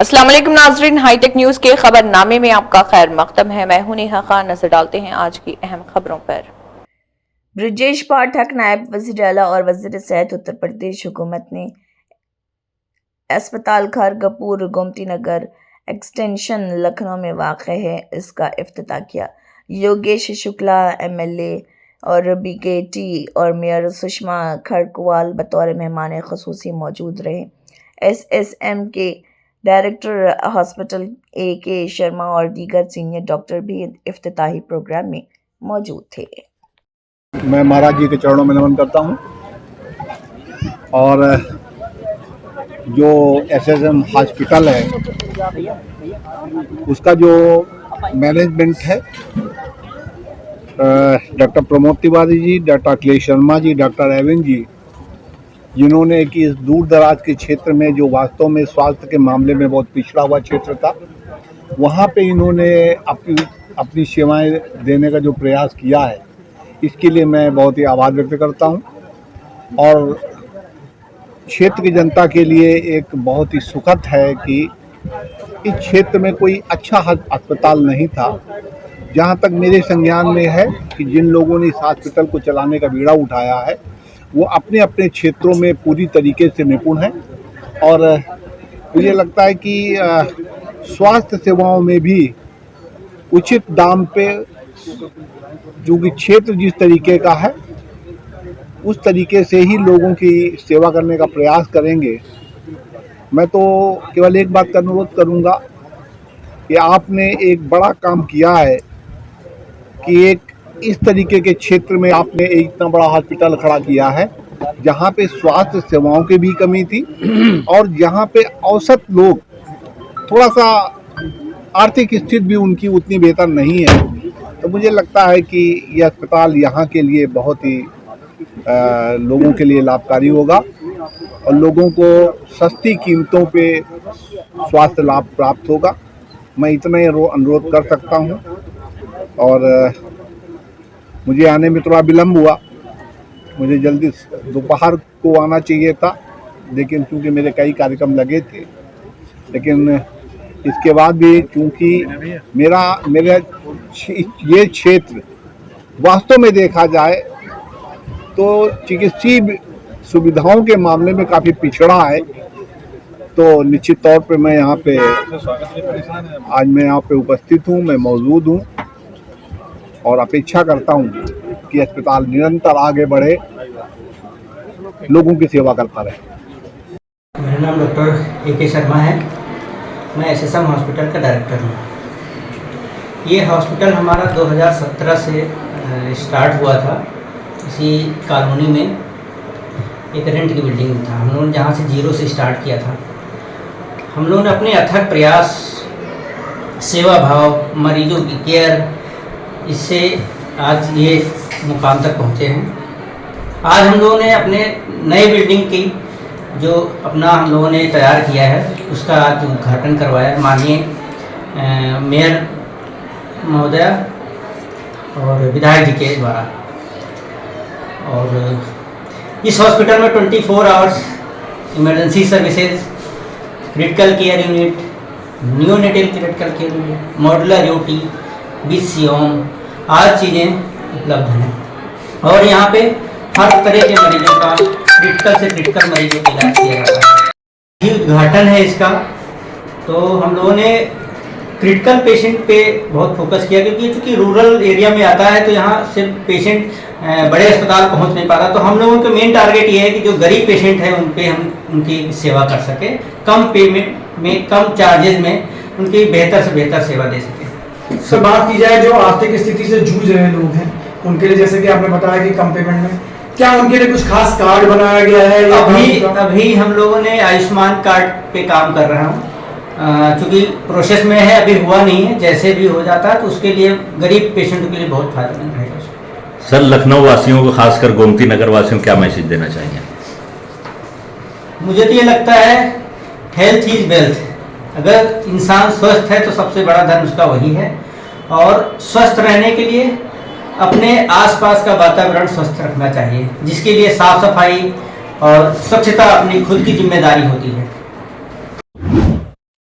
अस्सलाम वालेकुम नाजरीन, हाईटेक न्यूज के खबरनामे में आपका खैर मकदम है। मैं हूं नेहा खान। नजर डालते हैं आज की अहम खबरों पर। ब्रजेश पाठक नायब वज़ीर आला और वज़ीर सेहत उत्तर प्रदेश हुकूमत ने अस्पताल खरगपुर गोमती नगर एक्सटेंशन लखनऊ में वाक़ है इसका इफ्तिताह किया। योगेश शुक्ला एमएलए और बीकेटी और मेयर सुषमा खड़गवाल बतौर मेहमान ख़ुसूसी मौजूद रहे। एसएसएम के डायरेक्टर हॉस्पिटल AK शर्मा और दीगर सीनियर डॉक्टर भी इफ्तिताही प्रोग्राम में मौजूद थे। मैं महाराज जी के चरणों में नमन करता हूं और जो SSM हॉस्पिटल है उसका जो मैनेजमेंट है doctor Pramod Tiwari ji, doctor Akhilesh Sharma ji, doctor Evin जी, जिन्होंने कि इस दूर दराज के क्षेत्र में जो वास्तव में स्वास्थ्य के मामले में बहुत पिछड़ा हुआ क्षेत्र था, वहाँ पे इन्होंने अपनी सेवाएं देने का जो प्रयास किया है, इसके लिए मैं बहुत ही आभार व्यक्त करता हूँ। और क्षेत्र की जनता के लिए एक बहुत ही सुखद है कि इस क्षेत्र में कोई अच्छा अस्पताल नहीं था। जहाँ तक मेरे संज्ञान में है कि जिन लोगों ने इस हॉस्पिटल को चलाने का बीड़ा उठाया है वो अपने अपने क्षेत्रों में पूरी तरीके से निपुण हैं और मुझे लगता है कि स्वास्थ्य सेवाओं में भी उचित दाम पे, जो कि क्षेत्र जिस तरीके का है उस तरीके से ही लोगों की सेवा करने का प्रयास करेंगे। मैं तो केवल एक बात का अनुरोध करूंगा कि आपने एक बड़ा काम किया है कि एक इस तरीके के क्षेत्र में आपने एक इतना बड़ा हॉस्पिटल खड़ा किया है जहां पे स्वास्थ्य सेवाओं की भी कमी थी और जहां पे औसत लोग थोड़ा सा आर्थिक स्थिति भी उनकी उतनी बेहतर नहीं है। तो मुझे लगता है कि यह अस्पताल यहाँ के लिए बहुत ही लोगों के लिए लाभकारी होगा और लोगों को सस्ती कीमतों पे स्वास्थ्य लाभ प्राप्त होगा। मैं इतना ही अनुरोध कर सकता हूँ और मुझे आने में थोड़ा विलम्ब हुआ। मुझे जल्दी दोपहर को आना चाहिए था, लेकिन चूँकि मेरे कई कार्यक्रम लगे थे, लेकिन इसके बाद भी चूँकि मेरा ये क्षेत्र वास्तव में देखा जाए तो चिकित्सीय सुविधाओं के मामले में काफ़ी पिछड़ा है, तो निश्चित तौर पे मैं यहाँ पे आज मैं यहाँ पे उपस्थित हूँ, मैं मौजूद हूँ और अपेक्षा करता हूँ कि अस्पताल निरंतर आगे बढ़े, लोगों की सेवा करता रहे। मेरा नाम डॉक्टर AK शर्मा है। मैं SSM हॉस्पिटल का डायरेक्टर हूँ। ये हॉस्पिटल हमारा 2017 से स्टार्ट हुआ था। इसी कॉलोनी में एक रेंट की बिल्डिंग में था। हम लोगों ने जहाँ से जीरो से स्टार्ट किया था। हम लोगों ने अपने अथक प्रयास, सेवा भाव, मरीजों की केयर, इससे आज ये मुकाम तक पहुँचे हैं। आज हम लोगों ने अपने नए बिल्डिंग की जो अपना हम लोगों ने तैयार किया है उसका आज उद्घाटन करवाया माननीय मेयर महोदय और विधायक जी के द्वारा। और इस हॉस्पिटल में 24 hours emergency services, critical care unit, neonatal critical care unit, modular UT, BCOM आदि चीज़ें उपलब्ध हैं। और यहाँ पे हर तरह के मरीजों का क्रिटिकल से क्रिटिकल मरीजों का इलाज किया जाता है। ये उद्घाटन है इसका। तो हम लोगों ने क्रिटिकल पेशेंट पे बहुत फोकस किया क्योंकि चूँकि रूरल एरिया में आता है तो यहाँ सिर्फ पेशेंट बड़े अस्पताल पहुँच नहीं पाता। तो हम लोगों का मेन टारगेट ये है कि जो गरीब पेशेंट है उन पे हम उनकी सेवा कर सके, कम पेमेंट में, कम चार्जेस में उनकी बेहतर से बेहतर सेवा दे सके। सर, बात की जाए जो आर्थिक स्थिति से जूझ रहे लोग हैं उनके लिए, जैसे कि आपने बताया कि कम पेमेंट में, क्या उनके लिए कुछ खास कार्ड बनाया गया है? अभी हम लोगों ने आयुष्मान कार्ड पे काम कर रहा हूँ, चूँकि प्रोसेस में है, अभी हुआ नहीं है। जैसे भी हो जाता है तो उसके लिए गरीब पेशेंट के लिए बहुत फायदेमंद रहेगा। सर, लखनऊ वासियों को, खासकर गोमती नगर वासियों को क्या मैसेज देना चाहिए? मुझे तो ये लगता है हेल्थ इज वेल्थ। अगर इंसान स्वस्थ है तो सबसे बड़ा धन उसका वही है। और स्वस्थ रहने के लिए अपने आसपास का वातावरण स्वस्थ रखना चाहिए, जिसके लिए साफ सफाई और स्वच्छता अपनी खुद की जिम्मेदारी होती है।